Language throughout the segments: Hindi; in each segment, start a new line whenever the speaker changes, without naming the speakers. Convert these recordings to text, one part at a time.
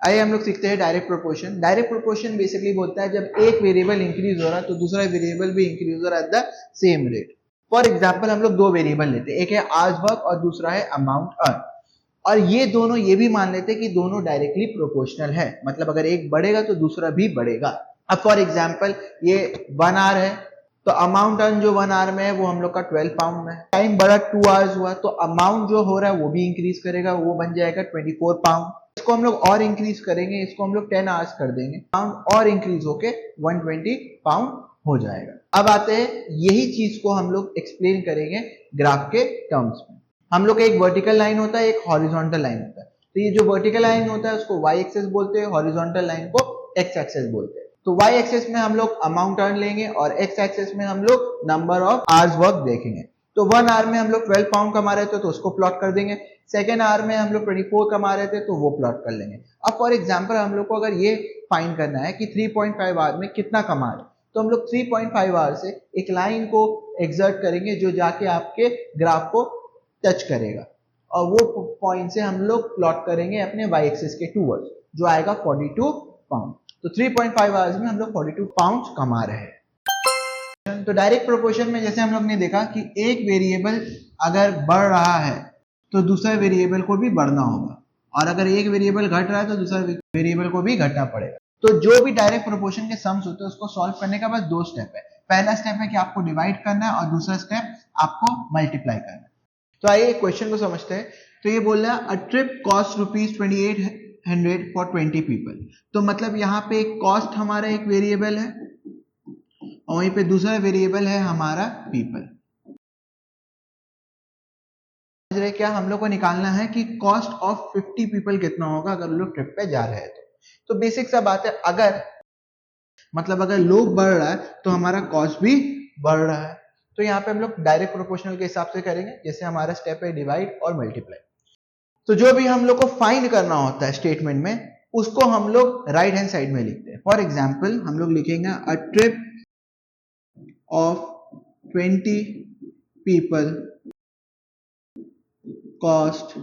आइए हम लोग सीखते हैं direct proportion. Direct proportion basically बोलता है जब एक वेरिएबल इंक्रीज हो रहा है तो दूसरा वेरिएबल भी इंक्रीज हो रहा है at the same rate. For example हम लोग दो वेरिएबल लेते हैं, एक है आवर्स वर्क और दूसरा है अमाउंट अर्न, और ये दोनों ये भी मान लेते हैं कि दोनों डायरेक्टली प्रोपोर्शनल है, मतलब अगर एक बढ़ेगा तो दूसरा भी बढ़ेगा। अब फॉर एग्जाम्पल ये 1 आवर है तो अमाउंट अर्न जो 1 आवर में है वो हम लोग का 12 पाउंड में है। टाइम बढ़ा 2 आवर्स हुआ तो अमाउंट जो हो रहा है वो भी इंक्रीज करेगा, वो बन जाएगा 24 पाउंड। इसको हम लोग और इंक्रीज करेंगे, इसको हम लोग 10 आवर्स कर देंगे, पाउंड और इंक्रीज होके 120 पाउंड हो जाएगा। अब आते हैं यही चीज को हम लोग एक्सप्लेन करेंगे ग्राफ के टर्म्स में। हम लोग का एक वर्टिकल लाइन होता है, एक हॉरिजॉन्टल लाइन होता है। तो ये जो वर्टिकल लाइन होता है उसको वाई एक्सेस बोलते हैं, हॉरिजॉन्टल लाइन को एक्स एक्सेस बोलते हैं। तो वाई एक्सेस में हम लोग अमाउंट अर्न लेंगे और एक्स एक्सेस में हम लोग नंबर ऑफ आवर्स वर्क देखेंगे। तो 1 आवर में हम लोग 12 पाउंड कमा रहे थे तो उसको प्लॉट कर देंगे, सेकेंड आवर में हम लोग 24 कमा रहे थे तो वो प्लॉट कर लेंगे। अब फॉर एग्जाम्पल हम लोग को अगर ये फाइंड करना है कि 3.5 आवर में कितना कमा रहे, तो हम लोग 3.5 आवर से एक लाइन को एक्सर्ट करेंगे जो जाके आपके ग्राफ को टच करेगा, और वो पॉइंट से हम लोग प्लॉट करेंगे अपने वाई एक्सिस के टूवर्ड्स, जो आएगा 42 पाउंड। तो 3.5 आवर्स में हम लोग 42 पाउंड कमा रहे हैं। तो डायरेक्ट प्रोपोर्शन में जैसे हम लोग ने देखा कि एक वेरिएबल अगर बढ़ रहा है तो दूसरे वेरिएबल को भी बढ़ना होगा, और अगर एक वेरिएबल घट रहा है तो दूसरा वेरिएबल को भी घटना पड़ेगा। तो जो भी डायरेक्ट प्रोपोर्शन के सम्स होते हैं उसको सॉल्व करने का बस 2 स्टेप है। पहला स्टेप है कि आपको डिवाइड करना है और दूसरा स्टेप आपको मल्टीप्लाई करना है। तो आइए क्वेश्चन को समझते हैं। तो ये बोल रहा है a trip cost ₹2800 for 20 people. तो मतलब यहाँ पे एक कॉस्ट हमारा एक वेरिएबल है और वहीं पे दूसरा वेरिएबल है हमारा पीपल। समझ रहे क्या? हम लोग को निकालना है कि कॉस्ट ऑफ 50 पीपल कितना होगा अगर लोग ट्रिप पे जा रहे हैं। तो बेसिक सा बात है, अगर मतलब अगर लोग बढ़ रहा है तो हमारा कॉस्ट भी बढ़ रहा है। तो यहाँ पे हम लोग डायरेक्ट प्रोपोर्शनल के हिसाब से करेंगे, जैसे हमारा स्टेप है डिवाइड और मल्टीप्लाई। तो जो भी हम लोग को फाइंड करना होता है स्टेटमेंट में, उसको हम लोग राइट हैंड साइड में लिखते हैं। फॉर एग्जाम्पल हम लोग लिखेंगे a trip of 20 people cost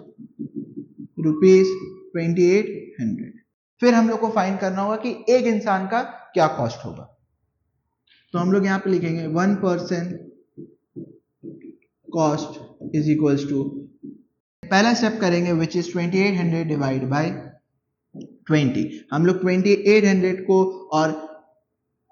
₹2800। फिर हम लोग को फाइंड करना होगा कि एक इंसान का क्या कॉस्ट होगा। तो हम लोग यहां पे लिखेंगे 1 person cost is equals to, पहला स्टेप करेंगे विच इज 2800 डिवाइड बाय 20। हम लोग 2800 को और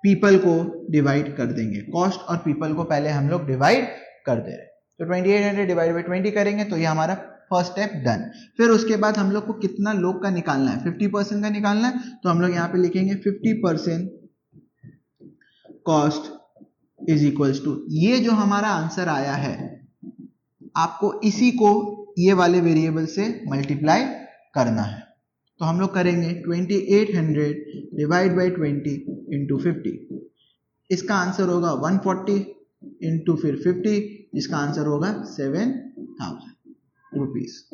पीपल को डिवाइड कर देंगे, कॉस्ट और पीपल को पहले हम लोग डिवाइड कर दे रहे हैं। तो 2800 डिवाइड बाय 20 करेंगे तो ये हमारा फर्स्ट स्टेप डन। फिर उसके बाद हम लोग को कितना लोग का निकालना है, 50% का निकालना है। तो हम लोग यहाँ पे लिखेंगे 50% कॉस्ट इज इक्वल्स टू, ये जो हमारा आंसर आया है आपको इसी को ये वाले वेरिएबल से मल्टीप्लाई करना है। तो हम लोग करेंगे 2800 डिवाइड बाई 20 इंटू 50। इसका आंसर होगा 140 इंटू फिर 50, इसका आंसर होगा 7000 रुपीज।